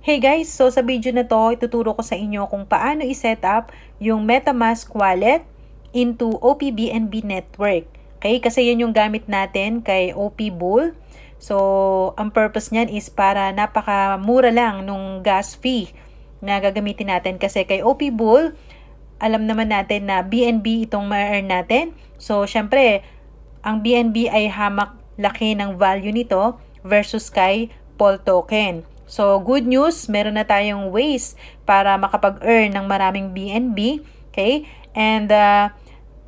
Hey guys, so sa video na to, ituturo ko sa inyo kung paano i-set up yung MetaMask wallet into OP-BNB network. Okay, kasi yan yung gamit natin kay OP Bull. So, ang purpose niyan is para napakamura lang nung gas fee na gagamitin natin kasi kay OP Bull, alam naman natin na BNB itong ma-earn natin. So, syempre, ang BNB ay hamak laki ng value nito versus kay Pol token. So, good news, meron na tayong ways para makapag-earn ng maraming BNB. Okay? And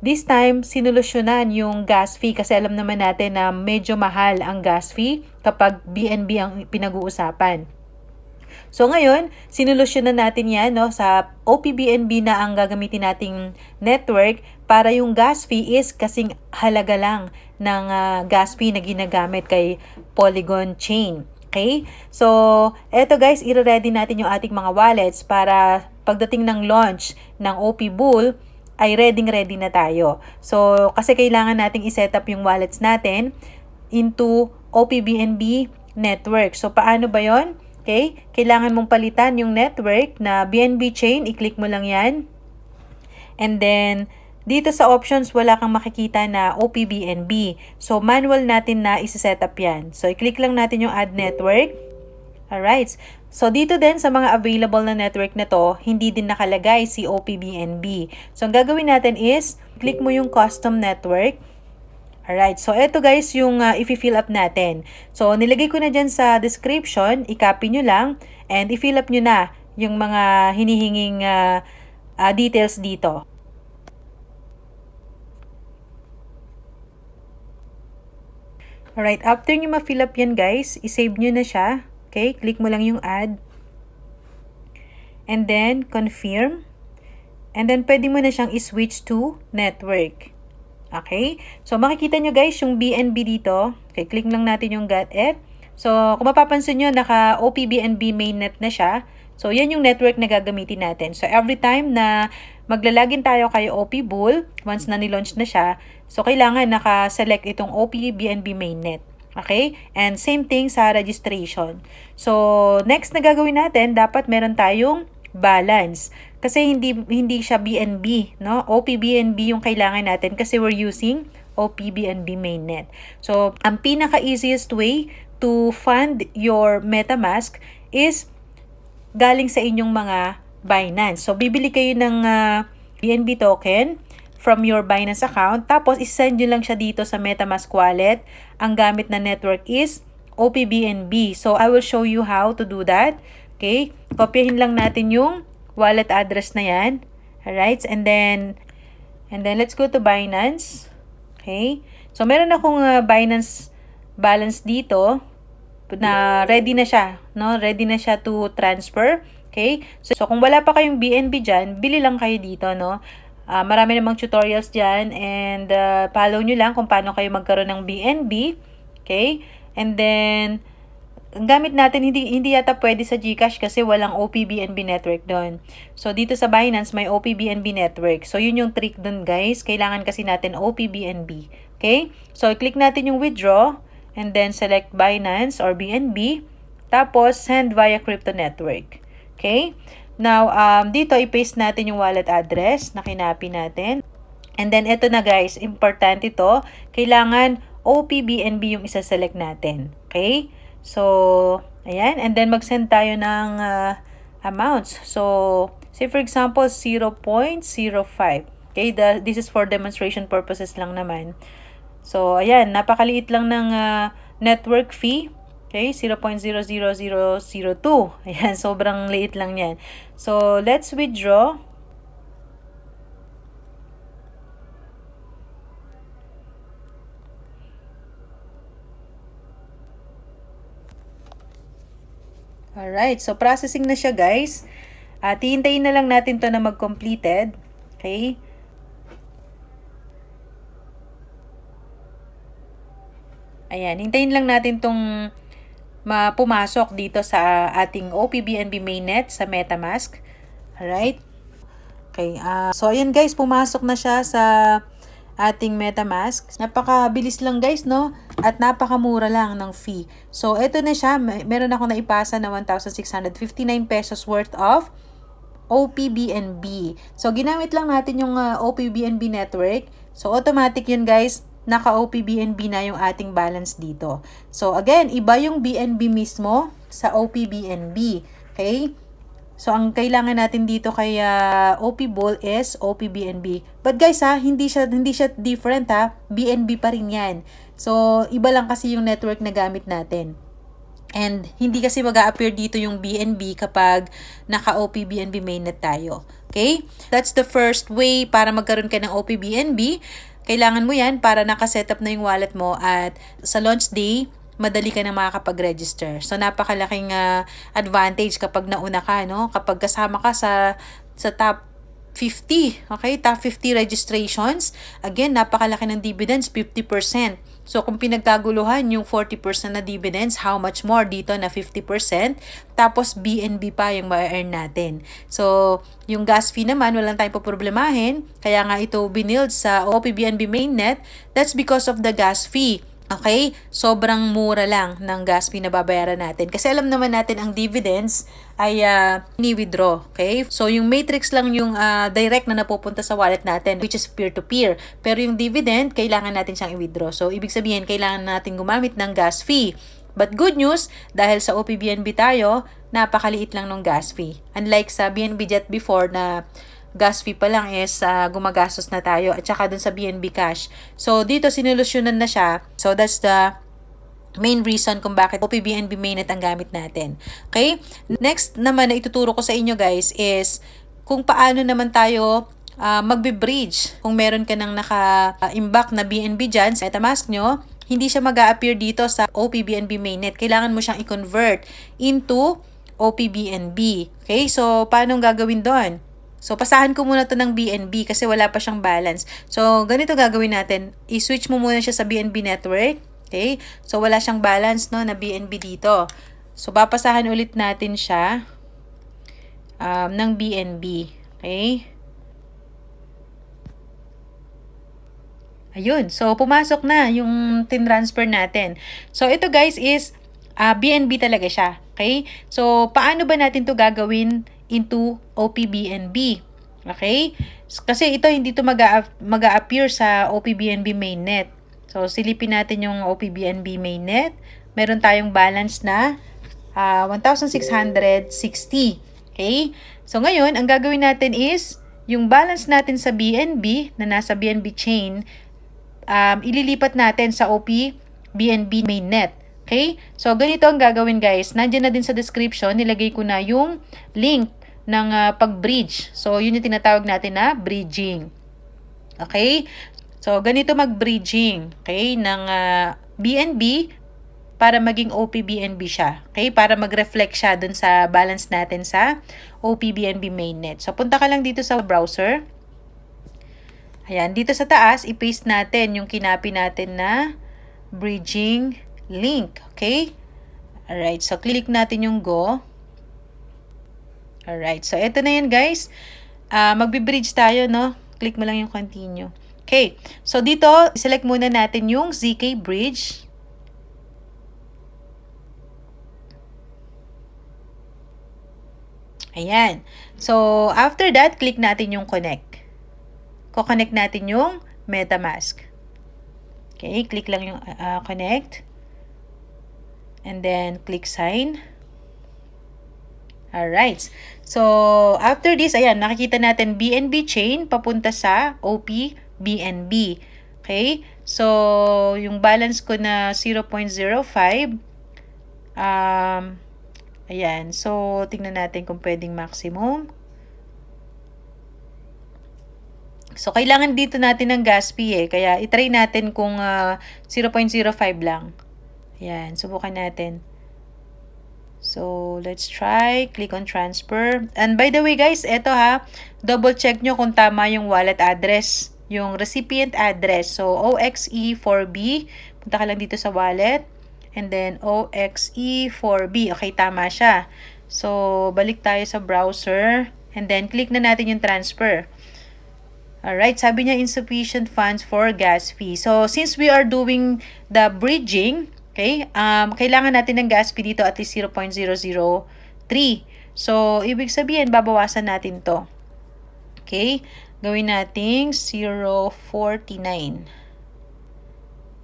this time, sinolusyonan yung gas fee kasi alam naman natin na medyo mahal ang gas fee kapag BNB ang pinag-uusapan. So ngayon, sinolusyonan natin yan sa OP-BNB na ang gagamitin nating network para yung gas fee is kasing halaga lang ng gas fee na ginagamit kay Polygon Chain. Okay? So, eto guys, i-ready natin yung ating mga wallets para pagdating ng launch ng OP Bull, ay ready na tayo. So, kasi kailangan nating i-set up yung wallets natin into OP-BNB network. So, paano ba yon? Okay? Kailangan mong palitan yung network na BNB chain. I-click mo lang yan. And then, dito sa options, wala kang makikita na OP-BNB. So, manual natin na isi-set up yan. So, i-click lang natin yung add network. Alright. So, dito din sa mga available na network na to, hindi din nakalagay si OP-BNB. So, ang gagawin natin is, click mo yung custom network. Alright. So, eto guys yung i-fill up natin. So, nilagay ko na dyan sa description. I-copy nyo lang. And i-fill up nyo na yung mga hinihinging details dito. Alright. After nyo ma-fill up yan guys, i-save nyo na siya. Okay, click mo lang yung add. And then, confirm. And then, pwede mo na siyang i-switch to network. Okay? So, makikita nyo guys, yung BNB dito. Okay, click lang natin yung get it. So, kung mapapansin nyo, naka OP-BNB mainnet na siya. So, yan yung network na gagamitin natin. So, every time na maglalagin tayo kay OP Bull, once na nilaunch na siya, so, kailangan naka-select itong OP-BNB mainnet. Okay? And same thing sa registration. So, next na gagawin natin, dapat meron tayong balance. Kasi hindi siya BNB, no? OP-BNB yung kailangan natin kasi we're using OP-BNB mainnet. So, ang pinaka-easiest way to fund your MetaMask is galing sa inyong mga Binance. So, bibili kayo ng BNB token from your Binance account. Tapos, isend nyo lang siya dito sa MetaMask wallet. Ang gamit na network is OP-BNB. So, I will show you how to do that. Okay? Kopyahin lang natin yung wallet address na yan. Alright? And then let's go to Binance. Okay? So, meron akong Binance balance dito na ready na siya. No? Ready na siya to transfer. Okay? So, kung wala pa kayong BNB dyan, bili lang kayo dito, no? Marami namang tutorials dyan and follow nyo lang kung paano kayo magkaroon ng BNB. Okay? And then, ang gamit natin, hindi yata pwede sa GCash kasi walang OP-BNB network doon. So, dito sa Binance, may OP-BNB network. So, yun yung trick doon guys. Kailangan kasi natin OP-BNB. Okay? So, click natin yung withdraw and then select Binance or BNB. Tapos, send via crypto network. Okay? Now, dito, i-paste natin yung wallet address na kinapi natin. And then, ito na guys, important ito. Kailangan OP-BNB yung isa-select natin. Okay? So, ayan. And then, mag-send tayo ng amounts. So, say for example, 0.05. Okay? This is for demonstration purposes lang naman. So, ayan. Napakaliit lang ng network fee. Okay, 0.00002. Ayan, sobrang liit lang yan. So, let's withdraw. Alright, so processing na siya guys. Hihintayin na lang natin to na mag-completed. Okay. Ayan, hintayin lang natin tong pumasok dito sa ating OP-BNB mainnet sa MetaMask. Alright? Okay. So, ayan guys, pumasok na siya sa ating MetaMask. Napakabilis lang guys, no? At napakamura lang ng fee. So, ito na siya. Meron ako naipasa na 1,659 pesos worth of OPBNB. So, ginamit lang natin yung OPBNB network. So, automatic yun guys. Naka-OPBNB na yung ating balance dito. So, again, iba yung BNB mismo sa OPBNB. Okay? So, ang kailangan natin dito kay OP Ball is OPBNB. But guys hindi siya different BNB pa rin yan. So, iba lang kasi yung network na gamit natin. And hindi kasi mag-a-appear dito yung BNB kapag naka-OPBNB mainnet tayo. Okay? That's the first way para magkaroon ka ng OPBNB. Kailangan mo yan para nakasetup na yung wallet mo at sa launch day, madali ka na makakapag-register. So, napakalaking advantage kapag nauna ka, no? Kapag kasama ka sa top 50, okay? Top 50 registrations. Again, napakalaki ng dividends, 50%. So, kung pinagkaguluhan yung 40% na dividends, how much more dito na 50%? Tapos, BNB pa yung ma-earn natin. So, yung gas fee naman, walang tayong poproblemahin. Kaya nga ito binild sa OPBNB mainnet. That's because of the gas fee. Okay? Sobrang mura lang ng gas fee na babayaran natin. Kasi alam naman natin ang dividends ay ni-withdraw. Okay? So, yung matrix lang yung direct na napupunta sa wallet natin, which is peer-to-peer. Pero yung dividend, kailangan natin siyang i-withdraw. So, ibig sabihin, kailangan natin gumamit ng gas fee. But good news, dahil sa OPBNB tayo, napakaliit lang ng gas fee. Unlike sa BNB Jet before na gas fee pa lang is gumagastos na tayo at saka dun sa BNB Cash. So, dito sinulusyonan na siya. So, that's the main reason kung bakit OPBNB mainnet ang gamit natin. Okay? Next naman na ituturo ko sa inyo guys is kung paano naman tayo magbe-bridge. Kung meron ka nang naka-imbak na BNB dyan sa MetaMask nyo, hindi siya mag-a-appear dito sa OPBNB mainnet. Kailangan mo siyang i-convert into OPBNB. Okay? So, paano gagawin doon? So, pasahan ko muna to ng BNB kasi wala pa siyang balance. So, ganito gagawin natin. I-switch mo muna siya sa BNB network. Okay? So, wala siyang balance no, na BNB dito. So, papasahan ulit natin siya ng BNB. Okay? Ayun. So, pumasok na yung tinransfer natin. So, ito guys is BNB talaga siya. Okay? So, paano ba natin to gagawin into OPBNB? Okay? Kasi ito hindi to mag-a-appear sa OPBNB mainnet. So, silipin natin yung OPBNB mainnet. Meron tayong balance na 1,660. Okay? So, ngayon, ang gagawin natin is yung balance natin sa BNB na nasa BNB chain, ililipat natin sa OPBNB mainnet. Okay? So, ganito ang gagawin guys. Nandiyan na din sa description, nilagay ko na yung link ng pag-bridge. So, yun yung tinatawag natin na bridging. Okay? So, ganito mag-bridging. Okay? Ng BNB para maging OPBNB siya. Okay? Para mag-reflect siya dun sa balance natin sa OPBNB mainnet. So, punta ka lang dito sa browser. Ayan. Dito sa taas, i-paste natin yung kinapi natin na bridging link. Okay? Alright. So, click natin yung go. Alright. So, ito na yan guys. Magbe-bridge tayo, no? Click mo lang yung continue. Okay. So, dito, select muna natin yung ZK Bridge. Ayan. So, after that, click natin yung connect. Ko-connect natin yung MetaMask. Okay. Click lang yung connect. And then, click sign. Alright. So, after this, ayan, nakikita natin BNB chain papunta sa OPBNB. Okay? So, yung balance ko na 0.05. Ayan. So, tingnan natin kung pwedeng maximum. So, kailangan dito natin ng gas fee Kaya, itry natin kung 0.05 lang. Ayan, subukan natin. So, let's try. Click on transfer. And by the way guys, eto double check nyo kung tama yung wallet address. Yung recipient address. So, OXE4B. Punta ka lang dito sa wallet. And then, OXE4B. Okay, tama siya. So, balik tayo sa browser. And then, click na natin yung transfer. Alright, sabi niya insufficient funds for gas fee. So, since we are doing the bridging, okay, kailangan natin ng gas fee dito at least 0.003. So, ibig sabihin, babawasan natin to. Okay, gawin nating 0.49.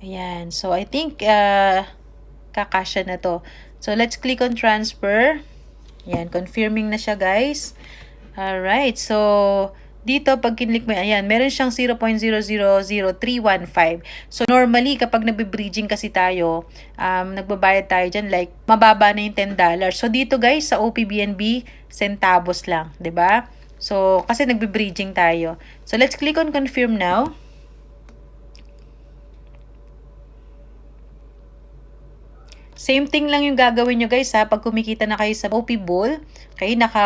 Ayan, so I think kakasya na to. So, let's click on transfer. Ayan, confirming na siya guys. Alright, so dito pag kinlik mo, ayan, meron siyang 0.000315. So normally kapag nagbe-bridging kasi tayo, nagbabayad tayo dyan like mababa na yung $10. So dito guys sa OPBNB, centavos lang, 'di ba? So kasi nagbe-bridging tayo. So let's click on confirm now. Same thing lang yung gagawin nyo guys ha, pag kumikita na kayo sa OP Bull, okay, naka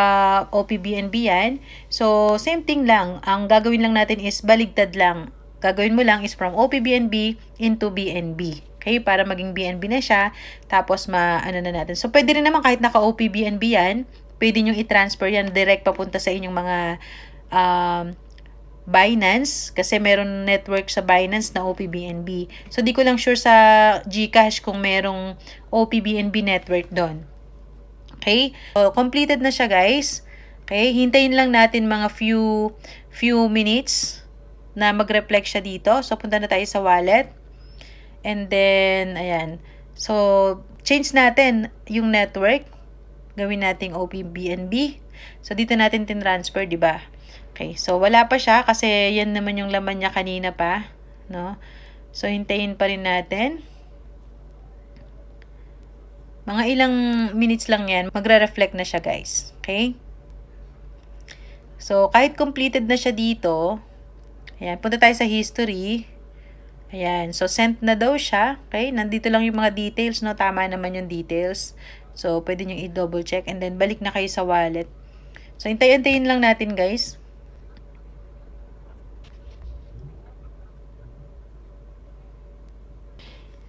OPBNB yan. So, same thing lang, ang gagawin lang natin is baligtad lang. Gagawin mo lang is from OPBNB into BNB. Okay, para maging BNB na siya, tapos ano na natin. So, pwede rin naman kahit naka OPBNB yan, pwede nyo i-transfer yan direct papunta sa inyong mga Binance, kasi meron network sa Binance na OPBNB. So, di ko lang sure sa GCash kung merong OPBNB network doon. Okay? So, completed na siya, guys. Okay? Hintayin lang natin mga few minutes na mag-reflect siya dito. So, punta na tayo sa wallet. And then, ayan. So, change natin yung network. Gawin nating OPBNB. So, dito natin tin-transfer, di ba? Okay, so wala pa siya kasi yan naman yung laman niya kanina pa, no? So hintayin pa rin natin. Mga ilang minutes lang yan, magre-reflect na siya, guys. Okay? So kahit completed na siya dito, ayan, punta tayo sa history. Ayan, so sent na daw siya. Okay? Nandito lang yung mga details, no? Tama naman yung details. So pwede nyo i-double check and then balik na kayo sa wallet. So hintayin lang natin, guys.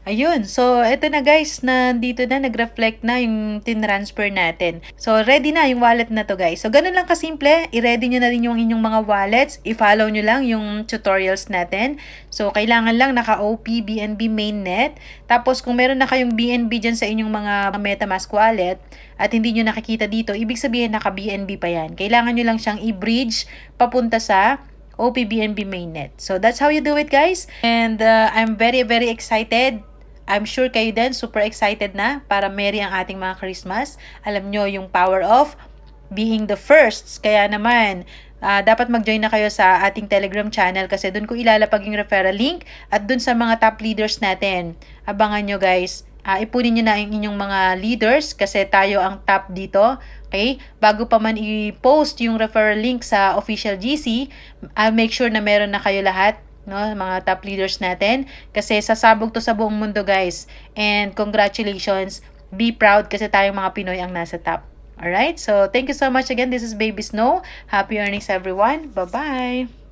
Ayun, so eto na guys, nandito na, nag-reflect na yung tin-transfer natin. So ready na yung wallet na to guys. So ganun lang kasimple, i-ready nyo na rin yung inyong mga wallets, i-follow nyo lang yung tutorials natin. So kailangan lang naka-OP BNB mainnet. Tapos kung meron na kayong BNB dyan sa inyong mga MetaMask wallet at hindi nyo nakikita dito, ibig sabihin naka-BNB pa yan. Kailangan nyo lang siyang i-bridge papunta sa OPBNB mainnet. So that's how you do it guys. And I'm very excited. I'm sure kayo din super excited na para merry ang ating mga Christmas. Alam nyo yung power of being the first. Kaya naman, dapat mag-join na kayo sa ating Telegram channel kasi doon ko ilalapag yung referral link at doon sa mga top leaders natin. Abangan nyo guys. Ipunin nyo na yung inyong mga leaders kasi tayo ang top dito. Okay? Bago pa man i-post yung referral link sa official GC, I'll make sure na meron na kayo lahat, no, mga top leaders natin kasi sasabog to sa buong mundo guys. And congratulations, be proud kasi tayong mga Pinoy ang nasa top. Alright, so thank you so much again. This is Baby Snow. Happy earnings everyone. Bye-bye.